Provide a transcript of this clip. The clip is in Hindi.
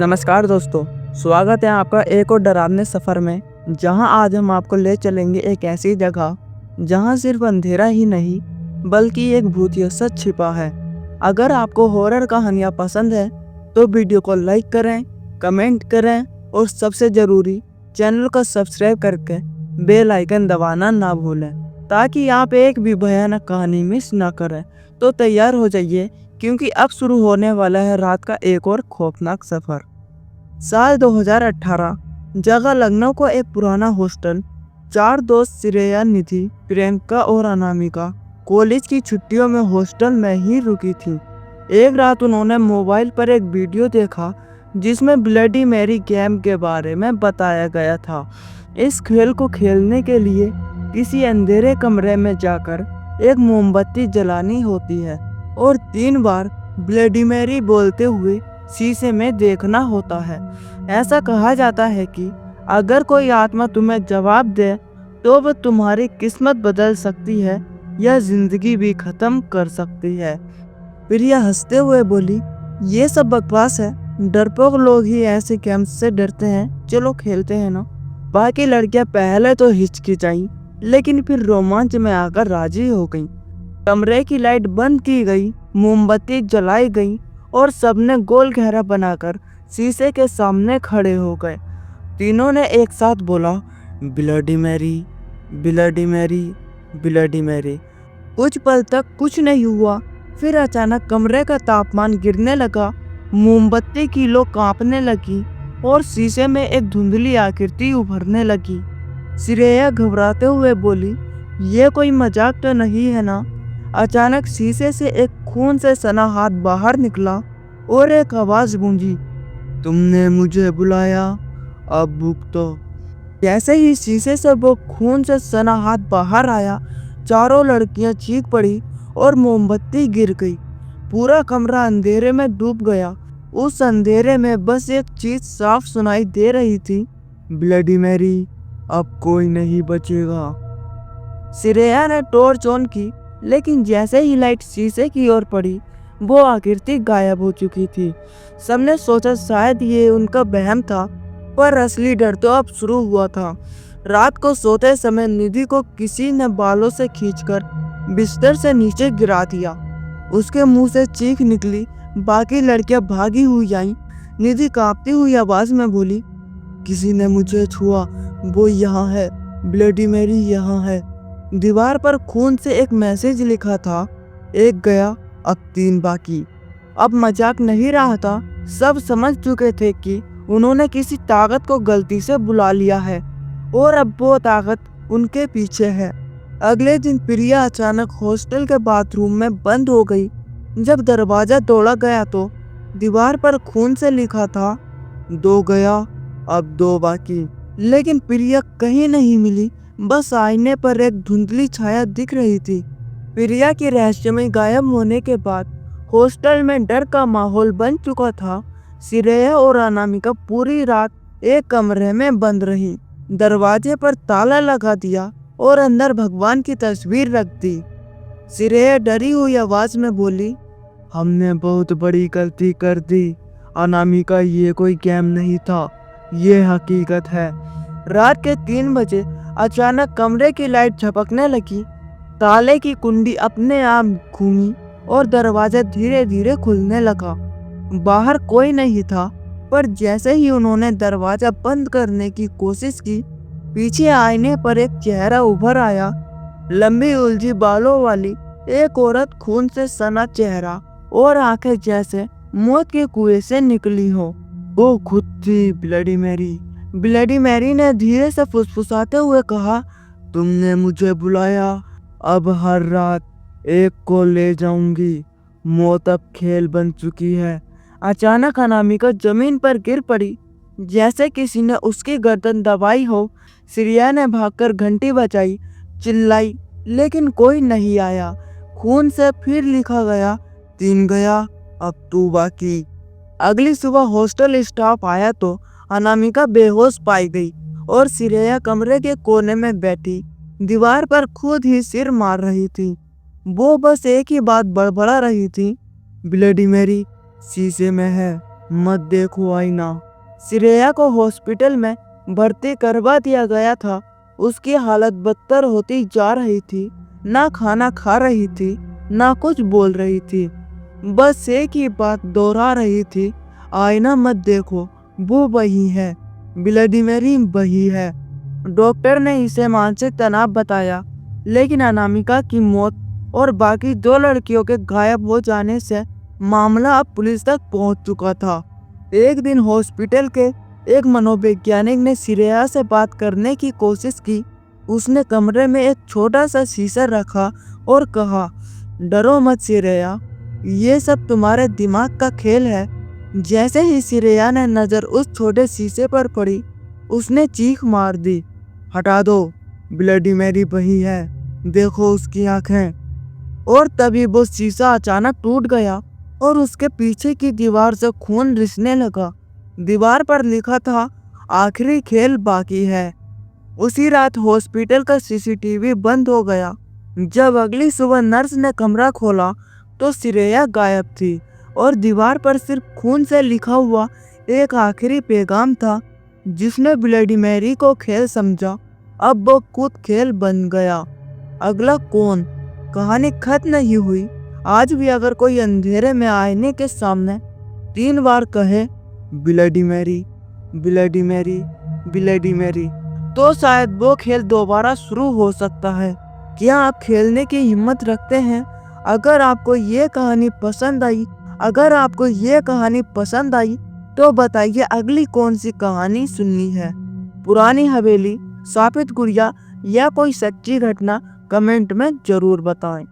नमस्कार दोस्तों, स्वागत है आपका एक और डरावने सफ़र में। जहां आज हम आपको ले चलेंगे एक ऐसी जगह जहां सिर्फ अंधेरा ही नहीं बल्कि एक भूतिया सच छिपा है। अगर आपको हॉरर कहानियां पसंद है तो वीडियो को लाइक करें, कमेंट करें और सबसे ज़रूरी चैनल को सब्सक्राइब करके बेल आइकन दबाना ना भूलें ताकि आप एक भी भयानक कहानी मिस ना करें। तो तैयार हो जाइए क्योंकि अब शुरू होने वाला है रात का एक और खौफनाक सफ़र। साल 2018, जगह लखनऊ का एक पुराना हॉस्टल। 4 दोस्त श्रेया, निधि, प्रियंका और अनामिका कॉलेज की छुट्टियों में हॉस्टल में ही रुकी थी। एक रात उन्होंने मोबाइल पर एक वीडियो देखा जिसमें ब्लडी मैरी गेम के बारे में बताया गया था। इस खेल को खेलने के लिए किसी अंधेरे कमरे में जाकर एक मोमबत्ती जलानी होती है और 3 बार ब्लडी मैरी बोलते हुए शीशे में देखना होता है। ऐसा कहा जाता है कि अगर कोई आत्मा तुम्हें जवाब दे तो वह तुम्हारी किस्मत बदल सकती है या जिंदगी भी खत्म कर सकती है। प्रिया हंसते हुए बोली, ये सब बकवास है, डरपोक लोग ही ऐसे गेम्स से डरते हैं, चलो खेलते हैं ना। बाकी लड़कियां पहले तो हिचकिचाई लेकिन फिर रोमांच में आकर राजी हो गईं। कमरे की लाइट बंद की गई, मोमबत्ती जलाई गई और सबने गोल घेरा बनाकर शीशे के सामने खड़े हो गए। तीनों ने एक साथ बोला, bloody Mary, bloody Mary, bloody Mary. कुछ पल तक कुछ नहीं हुआ, फिर अचानक कमरे का तापमान गिरने लगा, मोमबत्ती की लो कांपने लगी और शीशे में एक धुंधली आकृति उभरने लगी। श्रेया घबराते हुए बोली, ये कोई मजाक तो नहीं है ना? अचानक शीशे से एक खून से सना हाथ बाहर निकला और एक आवाज गूंजी, तुमने मुझे बुलाया, अब भुगतो। जैसे ही शीशे से वो खून से सना हाथ बाहर आया, चारों लड़कियां चीख पड़ी और मोमबत्ती गिर गई। पूरा कमरा अंधेरे में डूब गया। उस अंधेरे में बस एक चीज साफ सुनाई दे रही थी, ब्लडी मैरी, अब कोई नहीं बचेगा। श्रेया ने टॉर्च ऑन की लेकिन जैसे ही लाइट शीशे की ओर पड़ी वो आकृति गायब हो चुकी थी। सबने सोचा शायद ये उनका वहम था, पर असली डर तो अब शुरू हुआ था। रात को सोते समय निधि को किसी ने बालों से खींचकर बिस्तर से नीचे गिरा दिया। उसके मुंह से चीख निकली। बाकी लड़कियां भागी हुई आईं। निधि कांपती हुई आवाज में बोली, किसी ने मुझे छुआ, वो यहाँ है, ब्लडी मैरी यहाँ है। दीवार पर खून से एक मैसेज लिखा था, एक गया, अब 3 बाकी। अब मजाक नहीं रहा था। सब समझ चुके थे कि उन्होंने किसी ताकत को गलती से बुला लिया है और अब वो ताकत उनके पीछे है। अगले दिन प्रिया अचानक हॉस्टल के बाथरूम में बंद हो गई। जब दरवाजा तोड़ा गया तो दीवार पर खून से लिखा था, 2 गया, अब 2 बाकी। लेकिन प्रिया कहीं नहीं मिली। बस आईने पर एक धुंधली छाया दिख रही थी। प्रिया के रहस्यमय गायब होने के बाद हॉस्टल में डर का माहौल बन चुका था। श्रेया और अनामिका पूरी रात एक कमरे में बंद रही, दरवाजे पर ताला लगा दिया और अंदर भगवान की तस्वीर रख दी। श्रेया डरी हुई आवाज में बोली, हमने बहुत बड़ी गलती कर दी अनामिका, ये कोई गेम नहीं था, ये हकीकत है। रात के 3 बजे अचानक कमरे की लाइट झपकने लगी। ताले की कुंडी अपने आप घूमी और दरवाजा धीरे धीरे खुलने लगा। बाहर कोई नहीं था, पर जैसे ही उन्होंने दरवाजा बंद करने की कोशिश की, पीछे आईने पर एक चेहरा उभर आया। लंबी उलझी बालों वाली एक औरत, खून से सना चेहरा और आंखें जैसे मौत के कुएं से निकली हो। वो खुद थी ब्लडी मैरी। ब्लडी मैरी ने धीरे से फुसफुसाते हुए कहा, तुमने मुझे बुलाया, अब हर रात एक को ले जाऊंगी, मौत अब खेल बन चुकी है। अचानक अनामिका जमीन पर गिर पड़ी, जैसे किसी ने उसकी गर्दन दबाई हो। श्रेया ने भागकर घंटी बजाई, चिल्लाई, लेकिन कोई नहीं आया। खून से फिर लिखा गया, 3 गया, अब 2 बाकी। अगली सुबह हॉस्टल स्टाफ आया तो अनामिका बेहोश पाई गई और श्रेया कमरे के कोने में बैठी दीवार पर खुद ही सिर मार रही थी। वो बस एक ही बात बड़बड़ा रही थी, ब्लडी मैरी शीशे में है, मत देखो आईना। श्रेया को हॉस्पिटल में भर्ती करवा दिया गया था। उसकी हालत बदतर होती जा रही थी। ना खाना खा रही थी, ना कुछ बोल रही थी। बस एक ही बात दोहरा रही थी, आईना मत देखो, वो वही है, व्लादिमीर वही है। डॉक्टर ने इसे मानसिक तनाव बताया, लेकिन अनामिका की मौत और बाकी 2 लड़कियों के गायब हो जाने से मामला अब पुलिस तक पहुंच चुका था। एक दिन हॉस्पिटल के एक मनोवैज्ञानिक ने श्रेया से बात करने की कोशिश की। उसने कमरे में एक छोटा सा शीशा रखा और कहा, डरो मत श्रेया, ये सब तुम्हारे दिमाग का खेल है। जैसे ही श्रेया ने नजर उस छोटे शीशे पर पड़ी, उसने चीख मार दी, हटा दो, व्लादिमीर वही है, देखो उसकी आंखें। और तभी वो शीशा अचानक टूट गया और उसके पीछे की दीवार से खून रिसने लगा। दीवार पर लिखा था, आखिरी खेल बाकी है। उसी रात हॉस्पिटल का सीसीटीवी बंद हो गया। जब अगली सुबह नर्स ने कमरा खोला तो श्रेया गायब थी और दीवार पर सिर्फ खून से लिखा हुआ एक आखिरी पैगाम था, जिसने व्लादिमीर को खेल समझा, अब वो खुद खेल बन गया। अगला कौन? कहानी खत्म नहीं हुई। आज भी अगर कोई अंधेरे में आईने के सामने 3 बार कहे, व्लादिमीर, व्लादिमीर, व्लादिमीर, तो शायद वो खेल दोबारा शुरू हो सकता है। क्या आप खेलने की हिम्मत रखते हैं? अगर आपको ये कहानी पसंद आई तो बताइए अगली कौन सी कहानी सुननी है। पुरानी हवेली, शापित गुड़िया या कोई सच्ची घटना कमेंट में जरूर बताएं।